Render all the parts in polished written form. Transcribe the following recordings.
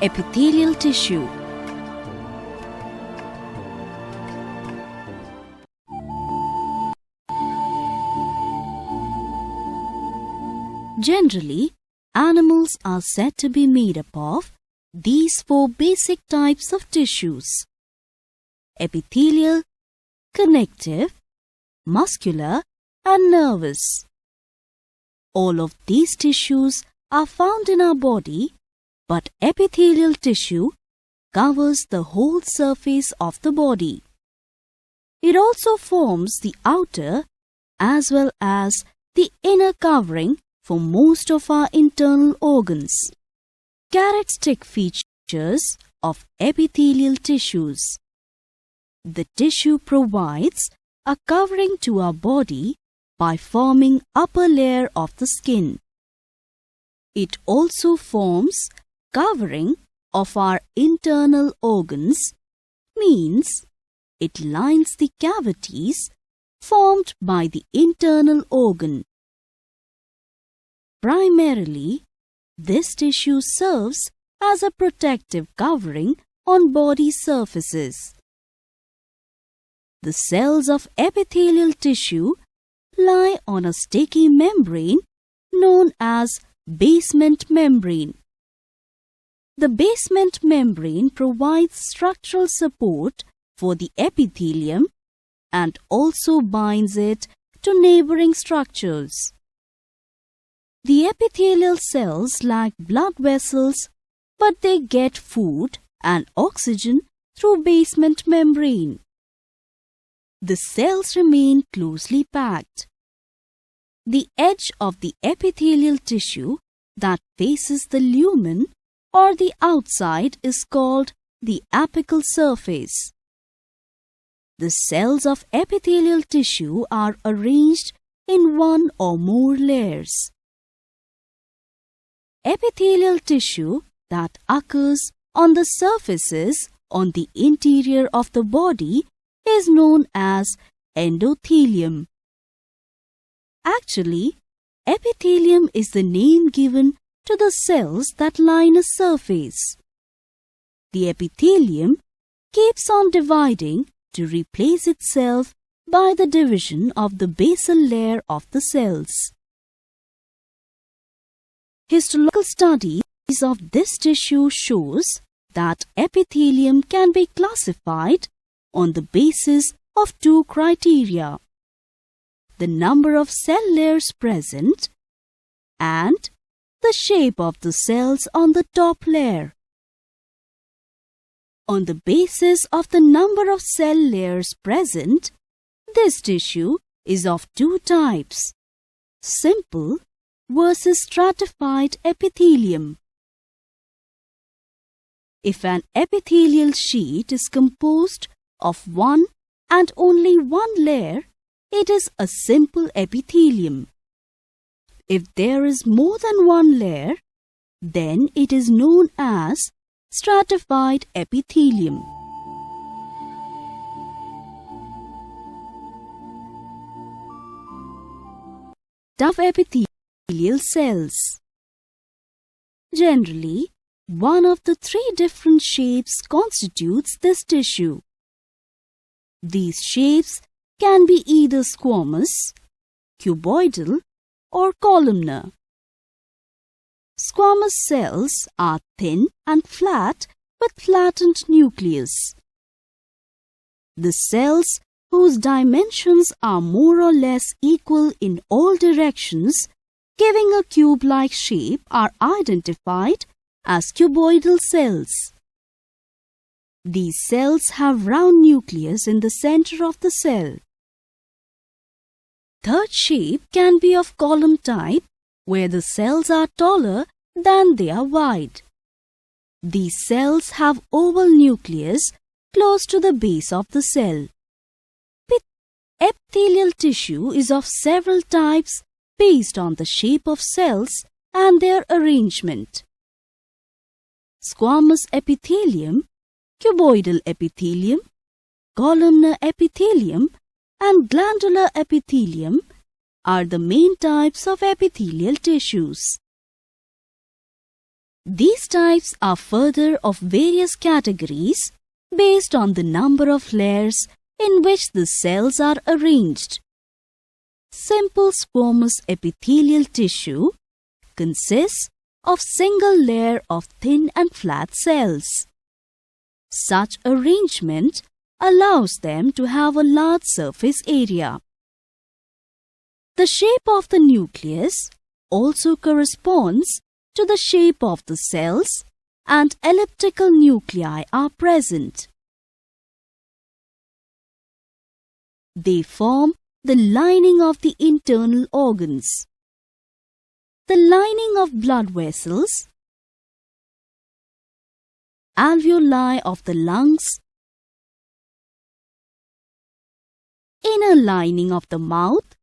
Epithelial tissue. Generally, animals are said to be made up of these four basic types of tissues: epithelial, connective, muscular, and nervous. All of these tissues are found in our body, but epithelial tissue covers the whole surface of the body. It also forms the outer as well as the inner covering for most of our internal organs. Characteristic features of epithelial tissues. The tissue provides a covering to our body by forming upper layer of the skin. It also forms covering of our internal organs, means it lines the cavities formed by the internal organ. Primarily, this tissue serves as a protective covering on body surfaces. The cells of epithelial tissue lie on a sticky membrane known as basement membrane. The basement membrane provides structural support for the epithelium and also binds it to neighboring structures. The epithelial cells lack blood vessels, but they get food and oxygen through basement membrane. The cells remain closely packed. The edge of the epithelial tissue that faces the lumen or the outside is called the apical surface. The cells of epithelial tissue are arranged in one or more layers. Epithelial tissue that occurs on the surfaces on the interior of the body is known as endothelium. Actually, epithelium is the name given to the cells that line a surface. The epithelium keeps on dividing to replace itself by the division of the basal layer of the cells. Histological studies of this tissue shows that epithelium can be classified on the basis of two criteria: the number of cell layers present and the shape of the cells on the top layer. On the basis of the number of cell layers present, this tissue is of two types: simple versus stratified epithelium. If an epithelial sheet is composed of one and only one layer, it is a simple epithelium. If there is more than one layer, then it is known as stratified epithelium. Tough epithelial cells. Generally, one of the three different shapes constitutes this tissue. These shapes can be either squamous, cuboidal, or columnar. Squamous cells are thin and flat with flattened nucleus. The cells whose dimensions are more or less equal in all directions, giving a cube-like shape, are identified as cuboidal cells. These cells have round nucleus in the center of the cell. Third shape can be of column type, where the cells are taller than they are wide. These cells have oval nucleus close to the base of the cell. Epithelial tissue is of several types based on the shape of cells and their arrangement. Squamous epithelium, cuboidal epithelium, columnar epithelium, and glandular epithelium are the main types of epithelial tissues. These types are further of various categories based on the number of layers in which the cells are arranged. Simple squamous epithelial tissue consists of single layer of thin and flat cells. Such arrangement allows them to have a large surface area. The shape of the nucleus also corresponds to the shape of the cells, and elliptical nuclei are present. They form the lining of the internal organs, the lining of blood vessels, alveoli of the lungs, inner lining of the mouth,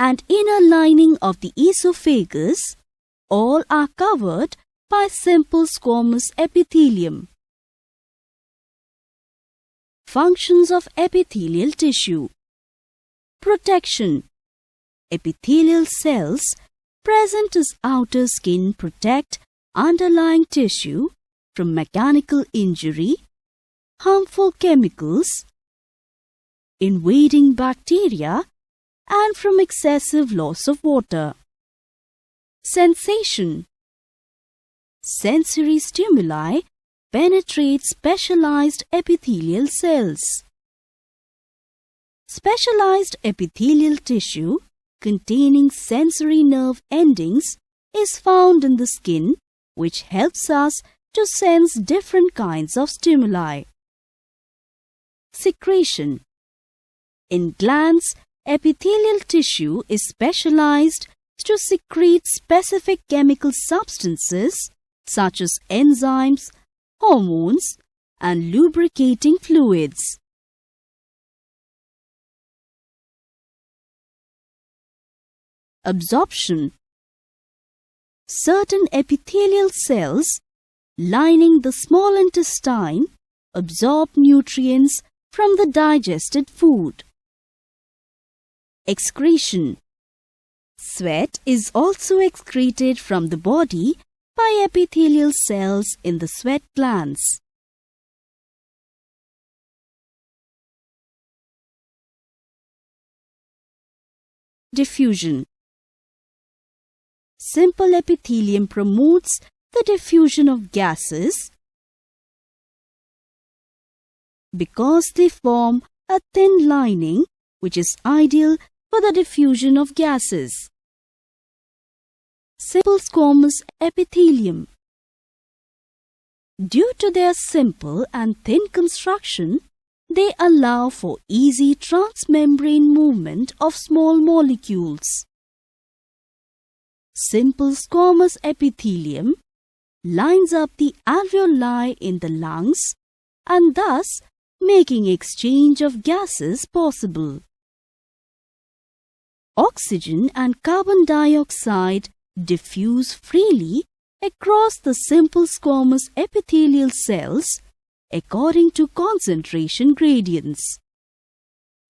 and inner lining of the esophagus. All are covered by simple squamous epithelium. Functions of epithelial tissue. Protection. Epithelial cells present as outer skin protect underlying tissue from mechanical injury, harmful chemicals, invading bacteria, and from excessive loss of water. Sensation. Sensory stimuli penetrate specialized epithelial cells. Specialized epithelial tissue containing sensory nerve endings is found in the skin, which helps us to sense different kinds of stimuli. Secretion. In glands, epithelial tissue is specialized to secrete specific chemical substances such as enzymes, hormones, and lubricating fluids. Absorption. Certain epithelial cells lining the small intestine absorb nutrients from the digested food. Excretion. Sweat is also excreted from the body by epithelial cells in the sweat glands. Diffusion. Simple epithelium promotes the diffusion of gases because they form a thin lining which is ideal for the diffusion of gases. Simple squamous epithelium. Due to their simple and thin construction, they allow for easy transmembrane movement of small molecules. Simple squamous epithelium lines up the alveoli in the lungs and thus making exchange of gases possible. Oxygen and carbon dioxide diffuse freely across the simple squamous epithelial cells according to concentration gradients.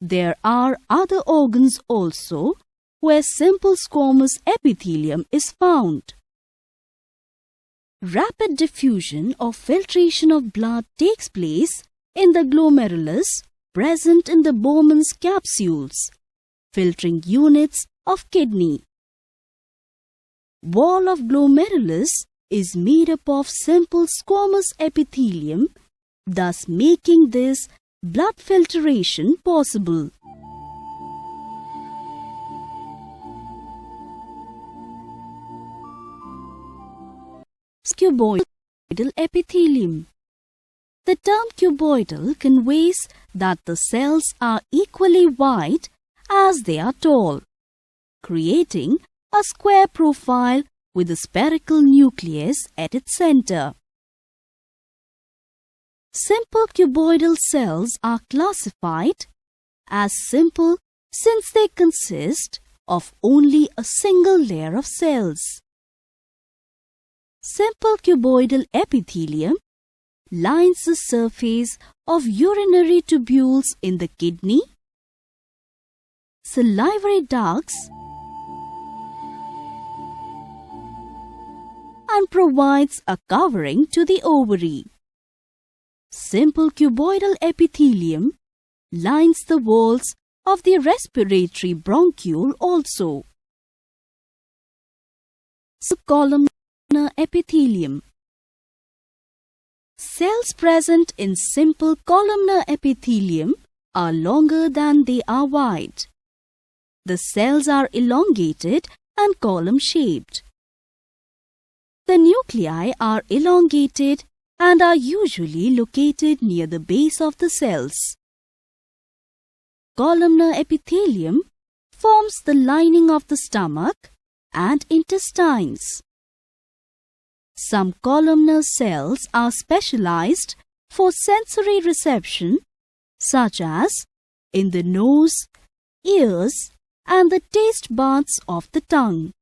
There are other organs also where simple squamous epithelium is found. Rapid diffusion or filtration of blood takes place in the glomerulus present in the Bowman's capsules, filtering units of kidney. Wall of glomerulus is made up of simple squamous epithelium, thus making this blood filtration possible. Cuboidal epithelium. The term cuboidal conveys that the cells are equally wide as they are tall, creating a square profile with a spherical nucleus at its center. Simple cuboidal cells are classified as simple since they consist of only a single layer of cells. Simple cuboidal epithelium lines the surface of urinary tubules in the kidney, salivary ducts, and provides a covering to the ovary. Simple cuboidal epithelium lines the walls of the respiratory bronchiole also. Columnar epithelium. Cells present in simple columnar epithelium are longer than they are wide. The cells are elongated and column-shaped. The nuclei are elongated and are usually located near the base of the cells. Columnar epithelium forms the lining of the stomach and intestines. Some columnar cells are specialized for sensory reception, such as in the nose, ears, and the taste buds of the tongue.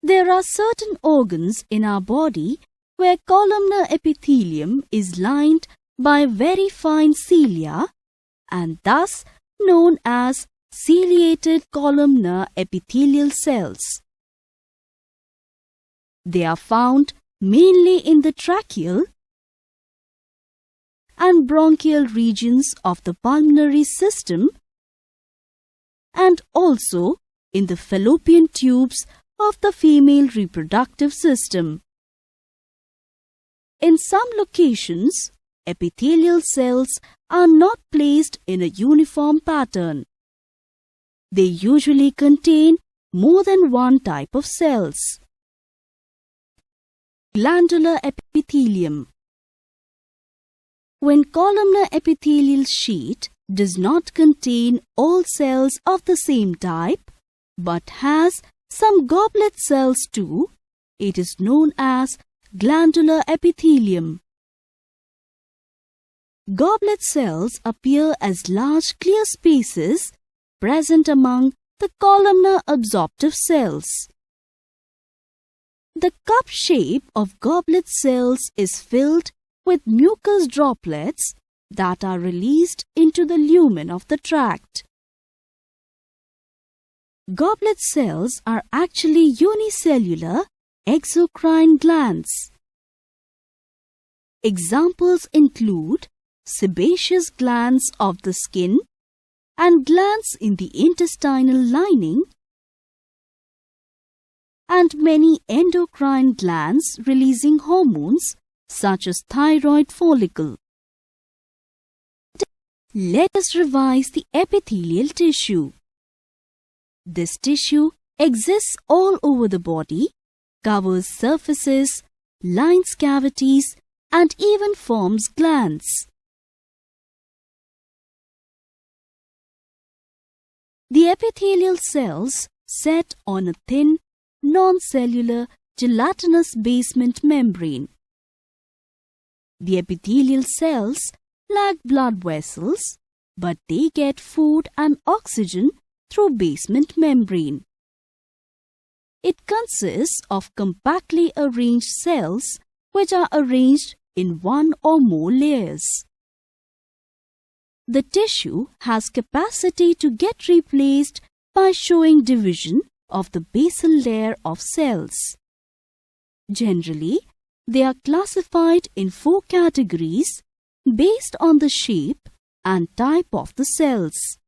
There are certain organs in our body where columnar epithelium is lined by very fine cilia and thus known as ciliated columnar epithelial cells. They are found mainly in the tracheal and bronchial regions of the pulmonary system and also in the fallopian tubes of the female reproductive system. In some locations, epithelial cells are not placed in a uniform pattern. They usually contain more than one type of cells. Glandular epithelium. When columnar epithelial sheet does not contain all cells of the same type but has some goblet cells too, it is known as glandular epithelium. Goblet cells appear as large clear spaces present among the columnar absorptive cells. The cup shape of goblet cells is filled with mucus droplets that are released into the lumen of the tract. Goblet cells are actually unicellular exocrine glands. Examples include sebaceous glands of the skin and glands in the intestinal lining, and many endocrine glands releasing hormones such as thyroid follicle. Let us revise the epithelial tissue. This tissue exists all over the body, covers surfaces, lines cavities, and even forms glands. The epithelial cells set on a thin, non-cellular, gelatinous basement membrane. The epithelial cells lack blood vessels, but they get food and oxygen through basement membrane. It consists of compactly arranged cells which are arranged in one or more layers. The tissue has capacity to get replaced by showing division of the basal layer of cells. Generally, they are classified in 4 categories based on the shape and type of the cells.